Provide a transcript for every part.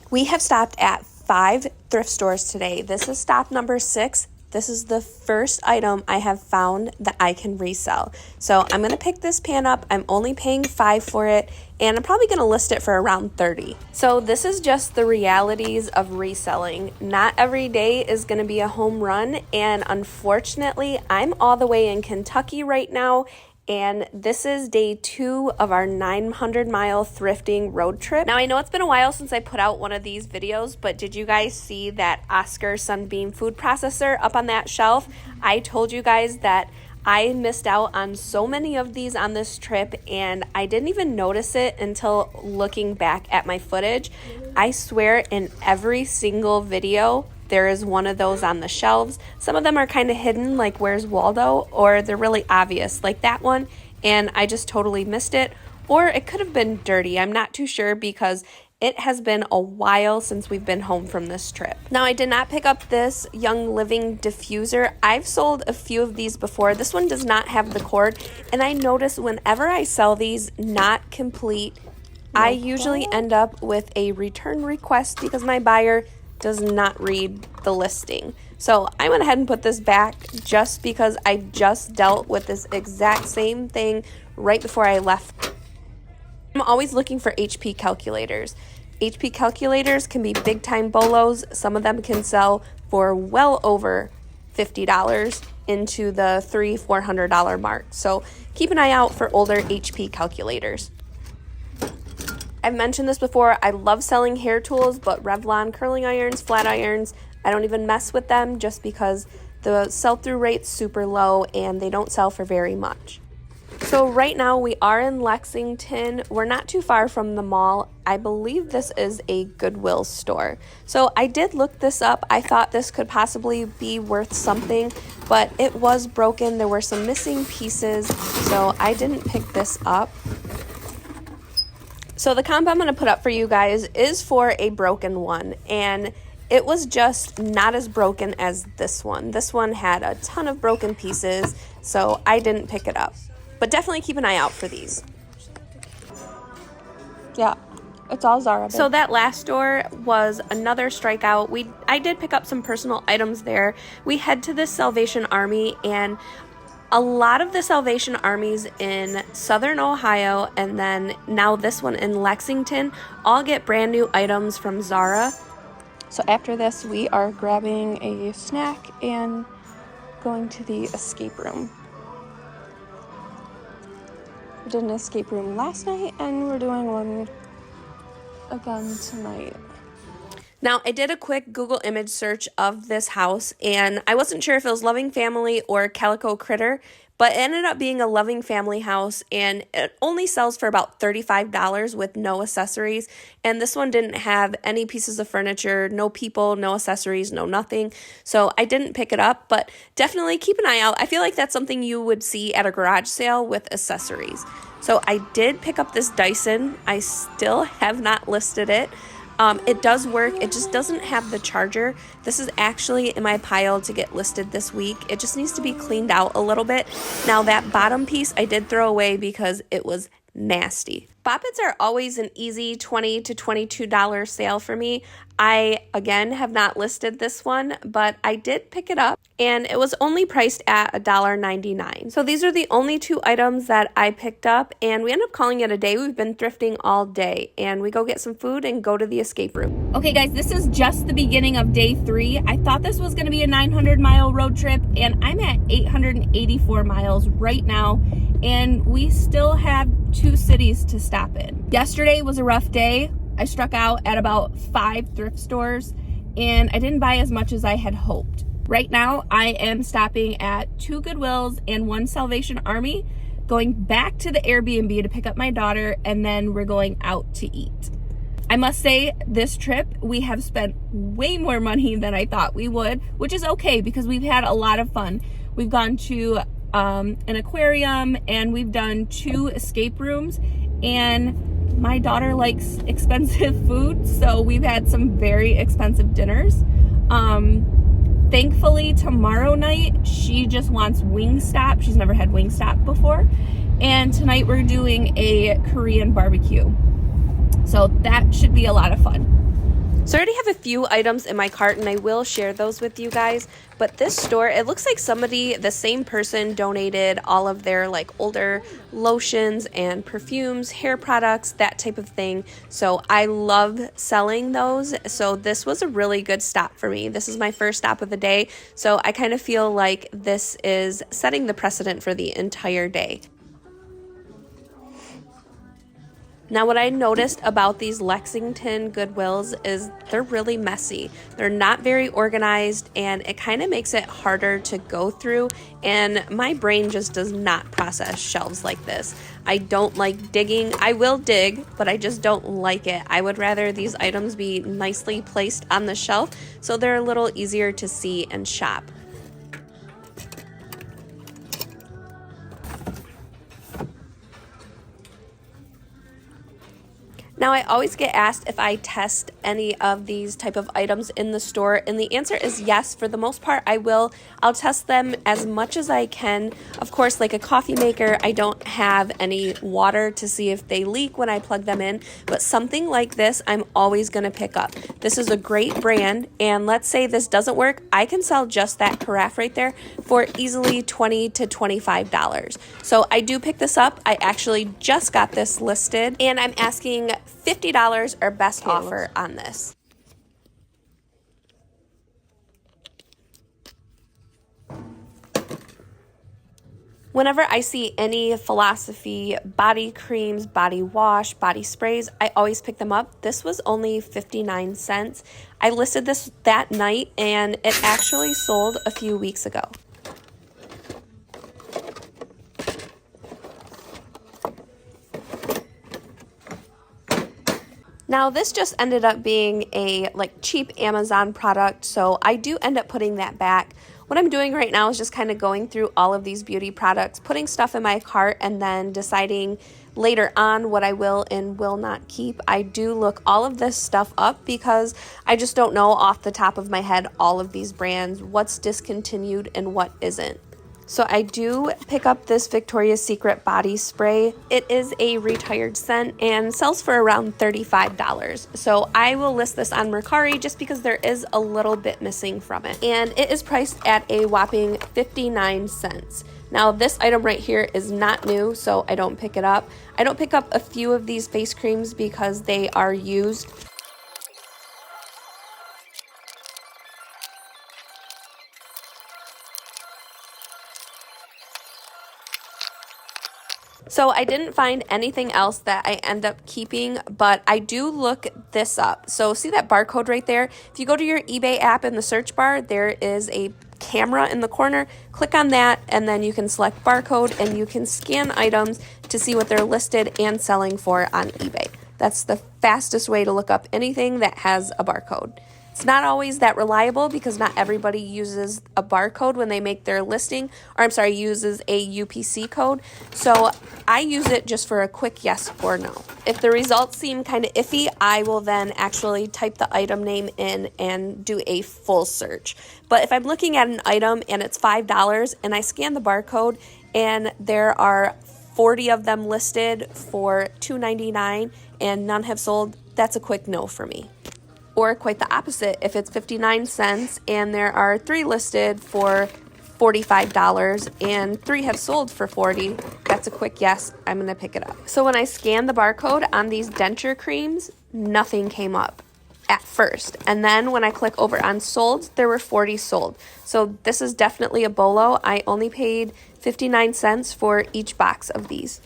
We have stopped at 5 thrift stores today. This is stop number 6. This is the first item I have found that I can resell. So I'm going to pick this pan up. I'm only paying $5 for it, and I'm probably going to list it for around $30. So this is just the realities of reselling. Not every day is going to be a home run, and unfortunately, I'm all the way in Kentucky right now, and this is day 2 of our 900-mile thrifting road trip. Now, I know it's been a while since I put out one of these videos, but did you guys see that Oscar Sunbeam food processor up on that shelf? I told you guys that I missed out on so many of these on this trip, and I didn't even notice it until looking back at my footage. I swear in every single video, there is one of those on the shelves. Some of them are kind of hidden, like Where's Waldo, or they're really obvious, like that one, and I just totally missed it. Or it could have been dirty. I'm not too sure because it has been a while since we've been home from this trip. Now, I did not pick up this Young Living diffuser. I've sold a few of these before. This one does not have the cord, and I notice whenever I sell these not complete, I usually end up with a return request because my buyer does not read the listing. So I went ahead and put this back just because I just dealt with this exact same thing right before I left. I'm always looking for HP calculators. HP calculators can be big time bolos. Some of them can sell for well over $50 into the $300-400 mark. So keep an eye out for older HP calculators. I've mentioned this before, I love selling hair tools, but Revlon curling irons, flat irons, I don't even mess with them just because the sell-through rate's super low and they don't sell for very much. So right now we are in Lexington. We're not too far from the mall. I believe this is a Goodwill store. So I did look this up. I thought this could possibly be worth something, but it was broken. There were some missing pieces, so I didn't pick this up. So the comp I'm going to put up for you guys is for a broken one, and it was just not as broken as this one. This one had a ton of broken pieces, so I didn't pick it up. But definitely keep an eye out for these. Yeah, it's all Zara. So that last store was another strikeout. I did pick up some personal items there. We head to the Salvation Army, and a lot of the Salvation Armies in Southern Ohio, and then now this one in Lexington, all get brand new items from Zara. So after this, we are grabbing a snack and going to the escape room. We did an escape room last night, and we're doing one again tonight. Now, I did a quick Google image search of this house, and I wasn't sure if it was Loving Family or Calico Critter, but it ended up being a Loving Family house, and it only sells for about $35 with no accessories, and this one didn't have any pieces of furniture, no people, no accessories, no nothing, so I didn't pick it up, but definitely keep an eye out. I feel like that's something you would see at a garage sale with accessories. So I did pick up this Dyson. I still have not listed it. It does work, it just doesn't have the charger. This is actually in my pile to get listed this week. It just needs to be cleaned out a little bit. Now that bottom piece I did throw away because it was nasty. Boppets are always an easy $20 to $22 sale for me. I, again, have not listed this one, but I did pick it up, and it was only priced at $1.99. So these are the only 2 items that I picked up, and we end up calling it a day. We've been thrifting all day, and we go get some food and go to the escape room. Okay, guys, this is just the beginning of day 3. I thought this was going to be a 900-mile road trip, and I'm at 884 miles right now, and we still have 2 cities to stop in. Yesterday was a rough day. I struck out at about 5 thrift stores, and I didn't buy as much as I had hoped. Right now, I am stopping at 2 Goodwills and 1 Salvation Army, going back to the Airbnb to pick up my daughter, and then we're going out to eat. I must say, this trip, we have spent way more money than I thought we would, which is okay because we've had a lot of fun. We've gone to an aquarium, and we've done 2 escape rooms, and my daughter likes expensive food, so we've had some very expensive dinners. Thankfully, tomorrow night, she just wants Wingstop. She's never had Wingstop before. And tonight we're doing a Korean barbecue. So that should be a lot of fun. So I already have a few items in my cart and I will share those with you guys. But this store, it looks like the same person donated all of their like older lotions and perfumes, hair products, that type of thing. So I love selling those. So this was a really good stop for me. This is my first stop of the day. So I kind of feel like this is setting the precedent for the entire day. Now, what I noticed about these Lexington Goodwills is they're really messy. They're not very organized, and it kind of makes it harder to go through, and my brain just does not process shelves like this. I don't like digging. I will dig, but I just don't like it. I would rather these items be nicely placed on the shelf so they're a little easier to see and shop. Now, I always get asked if I test any of these type of items in the store, and the answer is yes. For the most part, I will. I'll test them as much as I can. Of course, like a coffee maker, I don't have any water to see if they leak when I plug them in, but something like this, I'm always going to pick up. This is a great brand, and let's say this doesn't work, I can sell just that carafe right there for easily $20 to $25. So I do pick this up. I actually just got this listed, and I'm asking $50 or best offer on this. Whenever I see any Philosophy body creams, body wash, body sprays, I always pick them up. This was only 59 cents. I listed this that night and it actually sold a few weeks ago. Now, this just ended up being a cheap Amazon product, so I do end up putting that back. What I'm doing right now is just kind of going through all of these beauty products, putting stuff in my cart, and then deciding later on what I will and will not keep. I do look all of this stuff up because I just don't know off the top of my head all of these brands, what's discontinued and what isn't. So I do pick up this Victoria's Secret body spray. It is a retired scent and sells for around $35. So I will list this on Mercari just because there is a little bit missing from it. And it is priced at a whopping 59 cents. Now this item right here is not new, so I don't pick it up. I don't pick up a few of these face creams because they are used. So I didn't find anything else that I end up keeping, but I do look this up. So see that barcode right there? If you go to your eBay app in the search bar, there is a camera in the corner. Click on that and then you can select barcode and you can scan items to see what they're listed and selling for on eBay. That's the fastest way to look up anything that has a barcode. It's not always that reliable because not everybody uses a barcode when they make their listing, uses a UPC code. So I use it just for a quick yes or no. If the results seem kind of iffy, I will then actually type the item name in and do a full search. But if I'm looking at an item and it's $5 and I scan the barcode and there are 40 of them listed for $2.99 and none have sold, that's a quick no for me. Or quite the opposite, if it's 59 cents and there are 3 listed for $45 and 3 have sold for $40, that's a quick yes, I'm gonna pick it up. So when I scanned the barcode on these denture creams, nothing came up at first. And then when I click over on sold, there were 40 sold. So this is definitely a bolo. I only paid 59 cents for each box of these.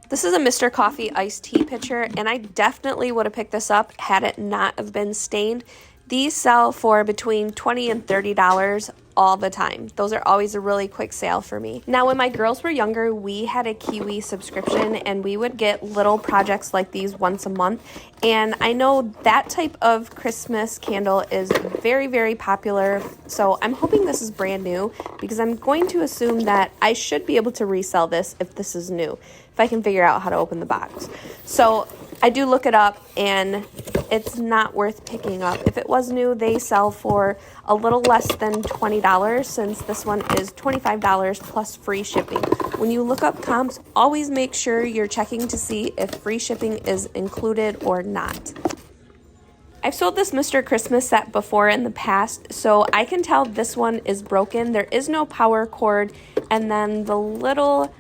This is a Mr. Coffee iced tea pitcher, and I definitely would have picked this up had it not have been stained. These sell for between $20 and $30 all the time. Those are always a really quick sale for me. Now, when my girls were younger, we had a Kiwi subscription, and we would get little projects like these once a month. And I know that type of Christmas candle is very, very popular. So I'm hoping this is brand new because I'm going to assume that I should be able to resell this if this is new, if I can figure out how to open the box. So I do look it up and it's not worth picking up. If it was new, they sell for a little less than $20 since this one is $25 plus free shipping. when you look up comps, always make sure you're checking to see if free shipping is included or not. I've sold this Mr. Christmas set before in the past, so I can tell this one is broken. There is no power cord, and then the little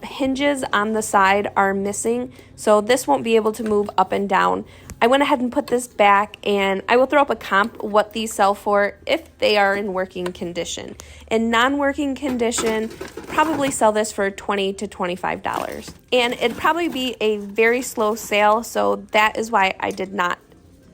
hinges on the side are missing, so this won't be able to move up and down. I went ahead and put this back, and I will throw up a comp what these sell for if they are in working condition. In non-working condition, probably sell this for $20 to $25. And it'd probably be a very slow sale, so that is why I did not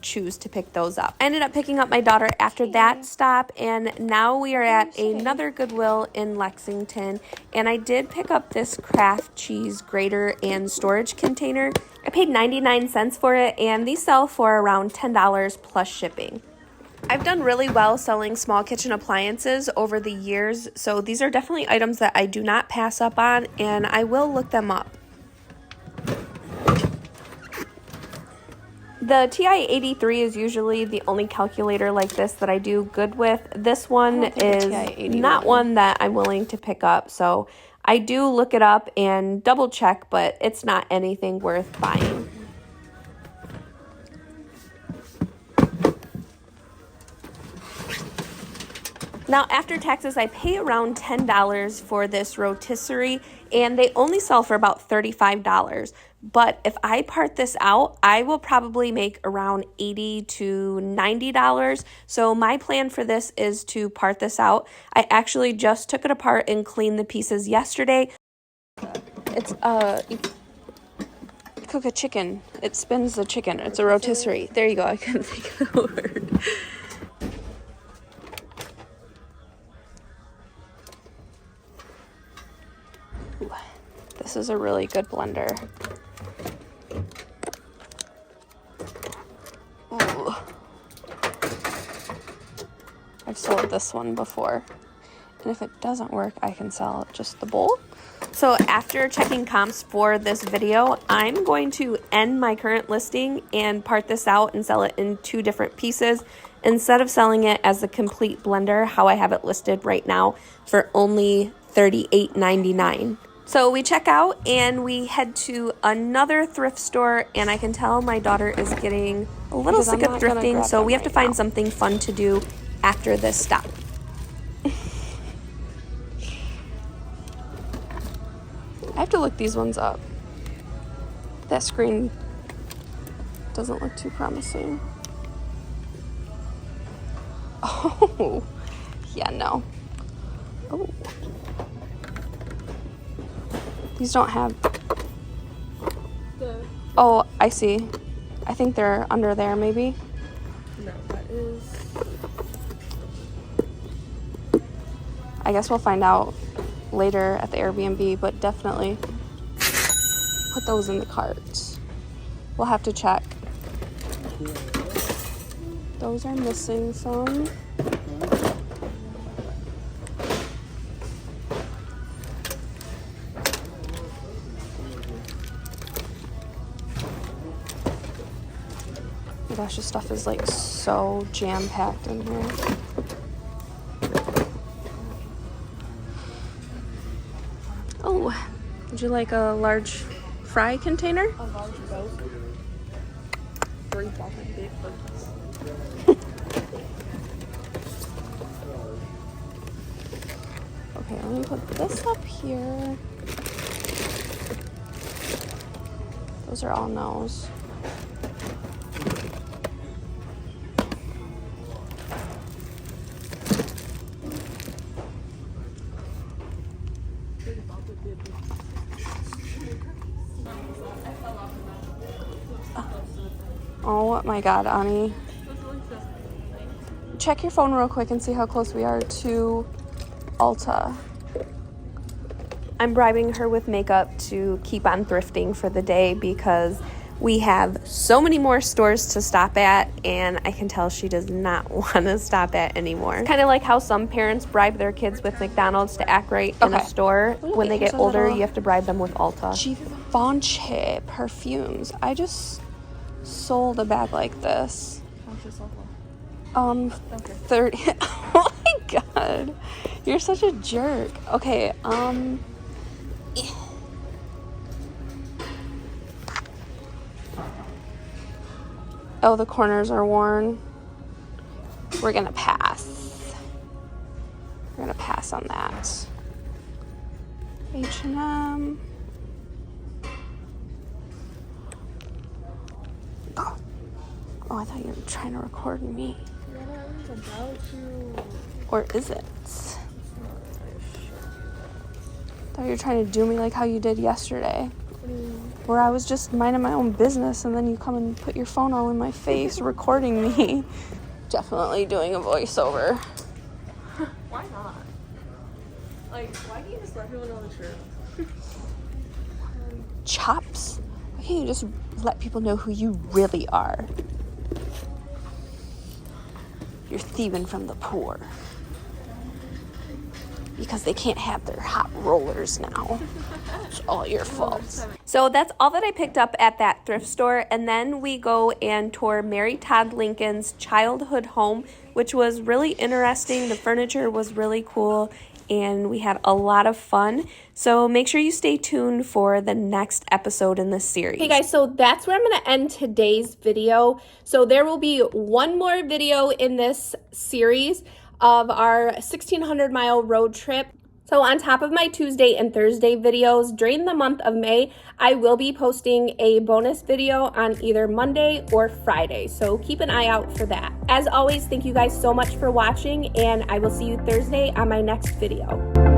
choose to pick those up. I ended up picking up my daughter after that stop, and now we are at another Goodwill in Lexington, and I did pick up this Kraft cheese grater and storage container. I paid 99 cents for it, and these sell for around $10 plus shipping. I've done really well selling small kitchen appliances over the years, so these are definitely items that I do not pass up on, and I will look them up. The TI-83 is usually the only calculator like this that I do good with. This one is not one that I'm willing to pick up, so I do look it up and double check, but it's not anything worth buying. Now, after taxes, I pay around $10 for this rotisserie, and they only sell for about $35. But if I part this out, I will probably make around $80 to $90. So my plan for this is to part this out. I actually just took it apart and cleaned the pieces yesterday. It's you cook a chicken. It spins the chicken. It's a rotisserie. There you go. I couldn't think of the word. Ooh, this is a really good blender. Ooh. I've sold this one before, and if it doesn't work, I can sell just the bowl. So after checking comps for this video, I'm going to end my current listing and part this out and sell it in 2 different pieces instead of selling it as a complete blender, how I have it listed right now for only $38.99. So we check out and we head to another thrift store, and I can tell my daughter is getting a little sick of thrifting, so we have to find something fun to do after this stop. I have to look these ones up. That screen doesn't look too promising. Oh, yeah, no. Oh. These don't have... Oh, I see. I think they're under there, maybe. No, that is... I guess we'll find out later at the Airbnb, but definitely put those in the cart. We'll have to check. Those are missing some. Oh my gosh, this stuff is like so jam-packed in here. Oh, would you like a large fry container? A large boat. 3,000 big purchase. Okay, let me put this up here. Those are all no's. Oh my God, Ani. Check your phone real quick and see how close we are to Ulta. I'm bribing her with makeup to keep on thrifting for the day because we have so many more stores to stop at, and I can tell she does not want to stop at anymore. Kind of like how some parents bribe their kids with McDonald's to act right in a store. When they get older, you have to bribe them with Ulta. Givenchy perfumes. I just sold a bag like this. How much is it? 30. Oh my God, you're such a jerk. Okay, Oh, the corners are worn. We're gonna pass. We're gonna pass on that. H&M. Oh, I thought you were trying to record me. What is about you? Or is it? Thought you were trying to do me like how you did yesterday. Where I was just minding my own business and then you come and put your phone all in my face recording me. Definitely doing a voiceover. Why not? Like, why can't you just let people know the truth? Chops. Why can't you just let people know who you really are? You're thieving from the poor. Because they can't have their hot rollers now. It's all your fault. So that's all that I picked up at that thrift store. And then we go and tour Mary Todd Lincoln's childhood home, which was really interesting. The furniture was really cool and we had a lot of fun. So make sure you stay tuned for the next episode in this series. Hey guys, so that's where I'm going to end today's video. So there will be one more video in this series of our 1,600 mile road trip. So on top of my Tuesday and Thursday videos during the month of May, I will be posting a bonus video on either Monday or Friday. So keep an eye out for that. As always, thank you guys so much for watching and I will see you Thursday on my next video.